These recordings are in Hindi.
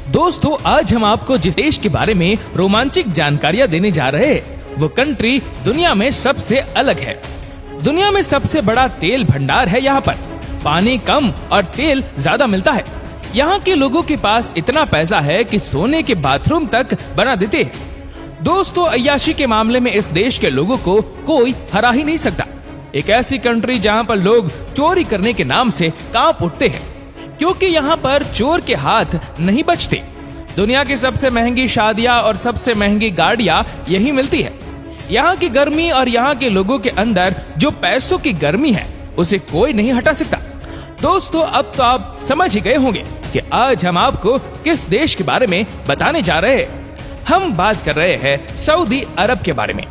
दोस्तों, आज हम आपको जिस देश के बारे में रोमांचक जानकारियां देने जा रहे हैं, वो कंट्री दुनिया में सबसे अलग है। दुनिया में सबसे बड़ा तेल भंडार है यहाँ पर। पानी कम और तेल ज्यादा मिलता है। यहाँ के लोगों के पास इतना पैसा है कि सोने के बाथरूम तक बना देते हैं। दोस्तों, अय्याशी के मामले में इस देश के लोगों को कोई हरा ही नहीं सकता। एक ऐसी कंट्री जहाँ पर लोग चोरी करने के नाम से कांप उठते हैं, क्योंकि यहाँ पर चोर के हाथ नहीं बचते। दुनिया की सबसे महंगी शादियां और सबसे महंगी गाड़ियां यही मिलती है। यहाँ की गर्मी और यहाँ के लोगों के अंदर जो पैसों की गर्मी है, उसे कोई नहीं हटा सकता। दोस्तों, अब तो आप समझ ही गए होंगे कि आज हम आपको किस देश के बारे में बताने जा रहे हैं। हम बात कर रहे हैं सऊदी अरब के बारे में।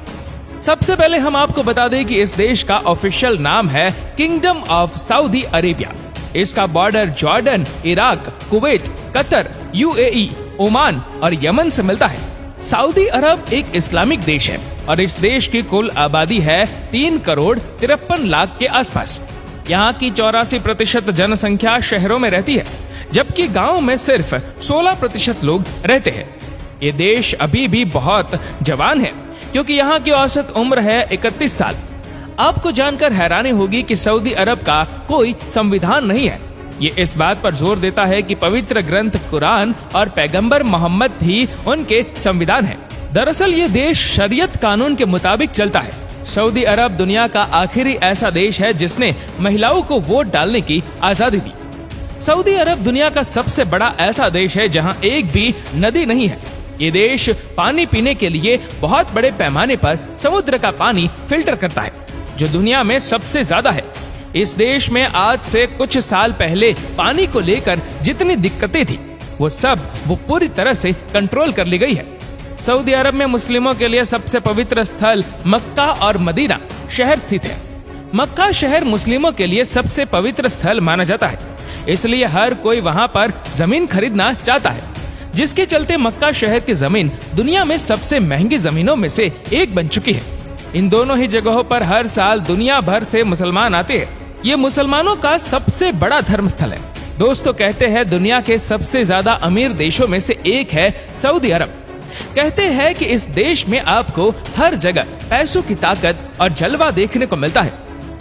सबसे पहले हम आपको बता दें कि इस देश का ऑफिशियल नाम है किंगडम ऑफ सऊदी अरेबिया। इसका border Jordan, Iraq, Kuwait, Qatar, UAE, Oman और यमन से मिलता है। सऊदी अरब एक इस्लामिक देश है और इस देश की कुल आबादी है 3 करोड़ 53 लाख के आसपास। यहाँ की 84% जनसंख्या शहरों में रहती है, जबकि गाँव में सिर्फ 16% लोग रहते हैं। ये देश अभी भी बहुत जवान है, क्योंकि यहाँ की औसत उम्र है 31 साल। आपको जानकर हैरानी होगी कि सऊदी अरब का कोई संविधान नहीं है। ये इस बात पर जोर देता है कि पवित्र ग्रंथ कुरान और पैगंबर मोहम्मद ही उनके संविधान है। दरअसल ये देश शरीयत कानून के मुताबिक चलता है। सऊदी अरब दुनिया का आखिरी ऐसा देश है जिसने महिलाओं को वोट डालने की आजादी दी। सऊदी अरब दुनिया का सबसे बड़ा ऐसा देश है जहाँ एक भी नदी नहीं है। ये देश पानी पीने के लिए बहुत बड़े पैमाने पर समुद्र का पानी फिल्टर करता है, जो दुनिया में सबसे ज्यादा है। इस देश में आज से कुछ साल पहले पानी को लेकर जितनी दिक्कतें थी, वो पूरी तरह से कंट्रोल कर ली गई है। सऊदी अरब में मुस्लिमों के लिए सबसे पवित्र स्थल मक्का और मदीना शहर स्थित है। मक्का शहर मुस्लिमों के लिए सबसे पवित्र स्थल माना जाता है, इसलिए हर कोई वहाँ पर जमीन खरीदना चाहता है, जिसके चलते मक्का शहर की जमीन दुनिया में सबसे महंगी जमीनों में से एक बन चुकी है। इन दोनों ही जगहों पर हर साल दुनिया भर से मुसलमान आते हैं। ये मुसलमानों का सबसे बड़ा धर्म स्थल है। दोस्तों, कहते हैं दुनिया के सबसे ज्यादा अमीर देशों में से एक है सऊदी अरब। कहते हैं कि इस देश में आपको हर जगह पैसों की ताकत और जलवा देखने को मिलता है।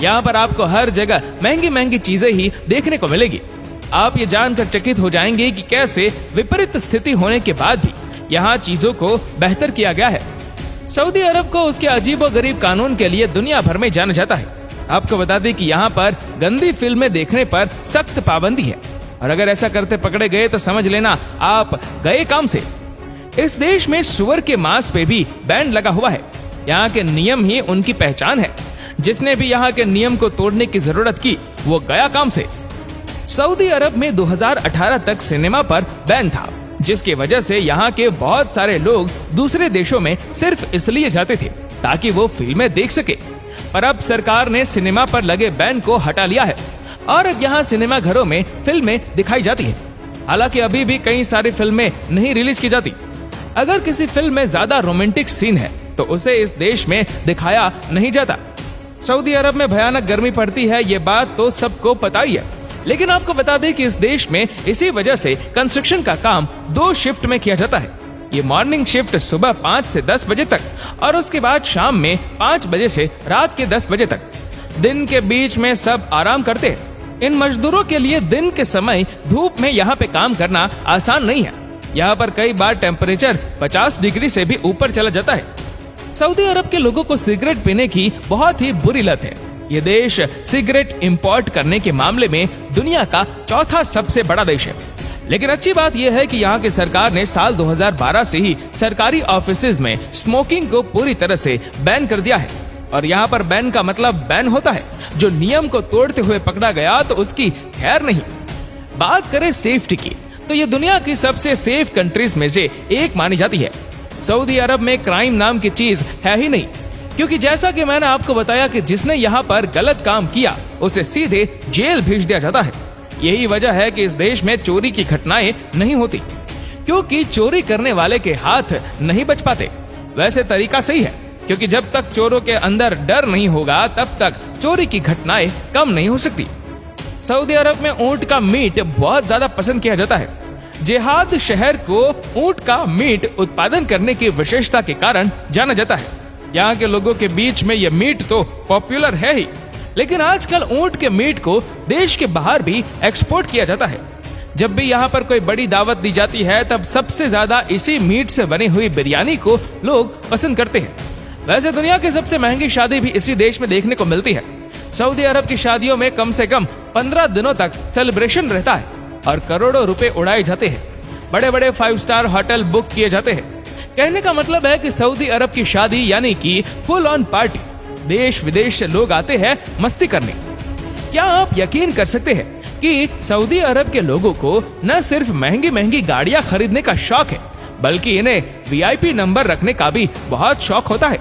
यहाँ पर आपको हर जगह महंगी महंगी चीजें ही देखने को मिलेगी। आप ये जानकर चकित हो जाएंगे कि कैसे विपरीत स्थिति होने के बाद भी यहाँ चीजों को बेहतर किया गया है। सऊदी अरब को उसके अजीबोगरीब कानून के लिए दुनिया भर में जाना जाता है। आपको बता दें कि यहाँ पर गंदी फिल्में देखने पर सख्त पाबंदी है, और अगर ऐसा करते पकड़े गए तो समझ लेना आप गए काम से। इस देश में सुअर के मांस पे भी बैन लगा हुआ है। यहाँ के नियम ही उनकी पहचान है। जिसने भी यहाँ के नियम को तोड़ने की जरूरत की, वो गया काम से। सऊदी अरब में 2018 तक सिनेमा पर बैन था, जिसकी वजह से यहाँ के बहुत सारे लोग दूसरे देशों में सिर्फ इसलिए जाते थे ताकि वो फिल्में देख सके। पर अब सरकार ने सिनेमा पर लगे बैन को हटा लिया है और अब यहाँ सिनेमा घरों में फिल्में दिखाई जाती है। हालांकि अभी भी कई सारी फिल्में नहीं रिलीज की जाती। अगर किसी फिल्म में ज्यादा रोमांटिक सीन है तो उसे इस देश में दिखाया नहीं जाता। सऊदी अरब में भयानक गर्मी पड़ती है, ये बात तो सबको पता ही है। लेकिन आपको बता दें कि इस देश में इसी वजह से कंस्ट्रक्शन का काम 2 शिफ्ट में किया जाता है। ये मॉर्निंग शिफ्ट सुबह 5 से 10 बजे तक और उसके बाद शाम में 5 बजे से रात के 10 बजे तक। दिन के बीच में सब आराम करते हैं। इन मजदूरों के लिए दिन के समय धूप में यहाँ पे काम करना आसान नहीं है। यहाँ पर कई बार टेम्परेचर 50 डिग्री से भी ऊपर चला जाता है। सऊदी अरब के लोगों को सिगरेट पीने की बहुत ही बुरी लत है। ये देश सिगरेट इंपोर्ट करने के मामले में दुनिया का 4था सबसे बड़ा देश है। लेकिन अच्छी बात यह है कि यहाँ की सरकार ने साल 2012 से ही सरकारी ऑफिसेज में स्मोकिंग को पूरी तरह से बैन कर दिया है। और यहाँ पर बैन का मतलब बैन होता है, जो नियम को तोड़ते हुए पकड़ा गया तो उसकी खैर नहीं। बात करें सेफ्टी की, तो ये दुनिया की सबसे सेफ कंट्रीज में से एक मानी जाती है। सऊदी अरब में क्राइम नाम की चीज है ही नहीं, क्योंकि जैसा कि मैंने आपको बताया कि जिसने यहाँ पर गलत काम किया उसे सीधे जेल भेज दिया जाता है। यही वजह है कि इस देश में चोरी की घटनाएं नहीं होती, क्योंकि चोरी करने वाले के हाथ नहीं बच पाते। वैसे तरीका सही है, क्योंकि जब तक चोरों के अंदर डर नहीं होगा तब तक चोरी की घटनाएं कम नहीं हो सकती। सऊदी अरब में ऊंट का मीट बहुत ज्यादा पसंद किया जाता है। जिहाद शहर को ऊंट का मीट उत्पादन करने की विशेषता के कारण जाना जाता है। यहाँ के लोगों के बीच में यह मीट तो पॉपुलर है ही, लेकिन आजकल ऊंट के मीट को देश के बाहर भी एक्सपोर्ट किया जाता है। जब भी यहाँ पर कोई बड़ी दावत दी जाती है तब सबसे ज्यादा इसी मीट से बनी हुई बिरयानी को लोग पसंद करते हैं। वैसे दुनिया की सबसे महंगी शादी भी इसी देश में देखने को मिलती है। सऊदी अरब की शादियों में कम से कम 15 दिनों तक सेलिब्रेशन रहता है और करोड़ों रुपए उड़ाए जाते हैं। बड़े बड़े 5 स्टार होटल बुक किए जाते हैं। कहने का मतलब है कि सऊदी अरब की शादी यानी कि फुल ऑन पार्टी। देश विदेश से लोग आते हैं मस्ती करने। क्या आप यकीन कर सकते हैं कि सऊदी अरब के लोगों को न सिर्फ महंगी महंगी गाड़ियां खरीदने का शौक है, बल्कि इन्हें वीआईपी नंबर रखने का भी बहुत शौक होता है।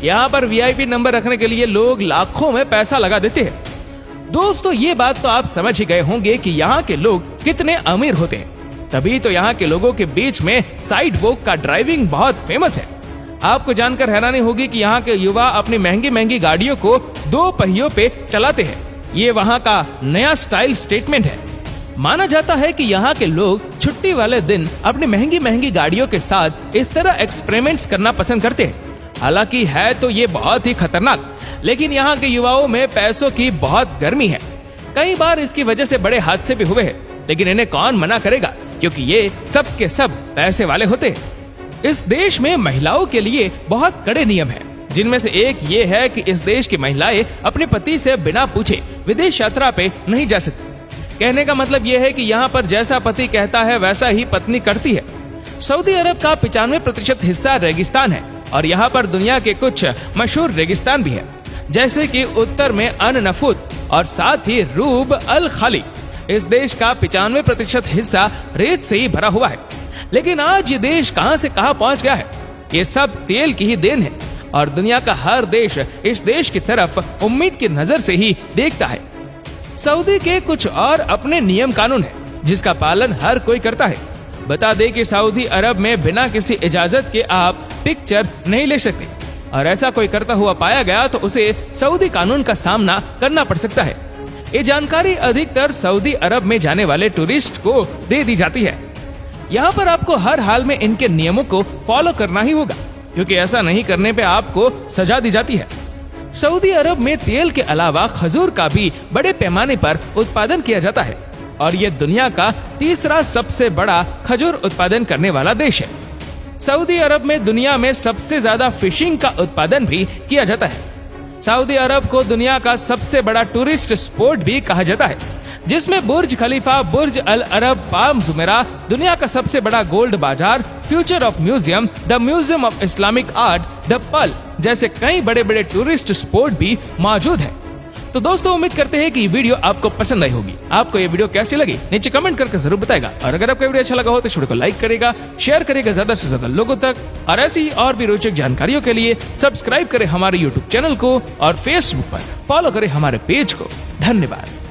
यहाँ पर वीआईपी नंबर रखने के लिए लोग लाखों में पैसा लगा देते हैं। दोस्तों, ये बात तो आप समझ ही गए होंगे कि यहाँ के लोग कितने अमीर होते हैं। तभी तो यहाँ के लोगों के बीच में साइड वॉक का ड्राइविंग बहुत फेमस है। आपको जानकर हैरानी होगी कि यहाँ के युवा अपनी महंगी महंगी गाड़ियों को 2 पहियों पे चलाते हैं। ये वहाँ का नया स्टाइल स्टेटमेंट है। माना जाता है कि यहाँ के लोग छुट्टी वाले दिन अपनी महंगी महंगी गाड़ियों के साथ इस तरह एक्सपेरिमेंट्स करना पसंद करते हैं। हालांकि है तो ये बहुत ही खतरनाक, लेकिन यहाँ के युवाओं में पैसों की बहुत गर्मी है। कई बार इसकी वजह से बड़े हादसे भी हुए हैं, लेकिन इन्हें कौन मना करेगा, क्योंकि ये सब के सब पैसे वाले होते हैं। इस देश में महिलाओं के लिए बहुत कड़े नियम हैं, जिनमें से एक ये है कि इस देश की महिलाएं अपने पति से बिना पूछे विदेश यात्रा पे नहीं जा सकती। कहने का मतलब ये है कि यहाँ पर जैसा पति कहता है वैसा ही पत्नी करती है। सऊदी अरब का 95% हिस्सा रेगिस्तान है और यहाँ पर दुनिया के कुछ मशहूर रेगिस्तान भी है, जैसे कि उत्तर में अन नफुत और साथ ही रूब अल खाली। इस देश का 95% हिस्सा रेत से ही भरा हुआ है। लेकिन आज ये देश कहां से कहां पहुंच गया है, ये सब तेल की ही देन है और दुनिया का हर देश इस देश की तरफ उम्मीद की नजर से ही देखता है। सऊदी के कुछ और अपने नियम कानून है, जिसका पालन हर कोई करता है। बता दें कि सऊदी अरब में बिना किसी इजाजत के आप पिक्चर नहीं ले सकते, और ऐसा कोई करता हुआ पाया गया तो उसे सऊदी कानून का सामना करना पड़ सकता है। ये जानकारी अधिकतर सऊदी अरब में जाने वाले टूरिस्ट को दे दी जाती है। यहाँ पर आपको हर हाल में इनके नियमों को फॉलो करना ही होगा, क्योंकि ऐसा नहीं करने पे आपको सजा दी जाती है। सऊदी अरब में तेल के अलावा खजूर का भी बड़े पैमाने पर उत्पादन किया जाता है और ये दुनिया का 3रा सबसे बड़ा खजूर उत्पादन करने वाला देश है। सऊदी अरब में दुनिया में सबसे ज्यादा फिशिंग का उत्पादन भी किया जाता है। सऊदी अरब को दुनिया का सबसे बड़ा टूरिस्ट स्पॉट भी कहा जाता है, जिसमें बुर्ज खलीफा, बुर्ज अल अरब, पाम जुमेरा, दुनिया का सबसे बड़ा गोल्ड बाजार, future of museum, the Museum of Islamic Art, the Pearl जैसे कई बड़े बड़े टूरिस्ट स्पॉट भी मौजूद है। तो दोस्तों, उम्मीद करते हैं कि ये वीडियो आपको पसंद आई होगी। आपको ये वीडियो कैसी लगी नीचे कमेंट करके जरूर बताएगा, और अगर आपको वीडियो अच्छा लगा हो तो इस वीडियो को लाइक करेगा, शेयर करेगा ज्यादा से ज्यादा लोगों तक, और ऐसी और भी रोचक जानकारियों के लिए सब्सक्राइब करें हमारे यूट्यूब चैनल को और फेसबुक पर फॉलो करें हमारे पेज को। धन्यवाद।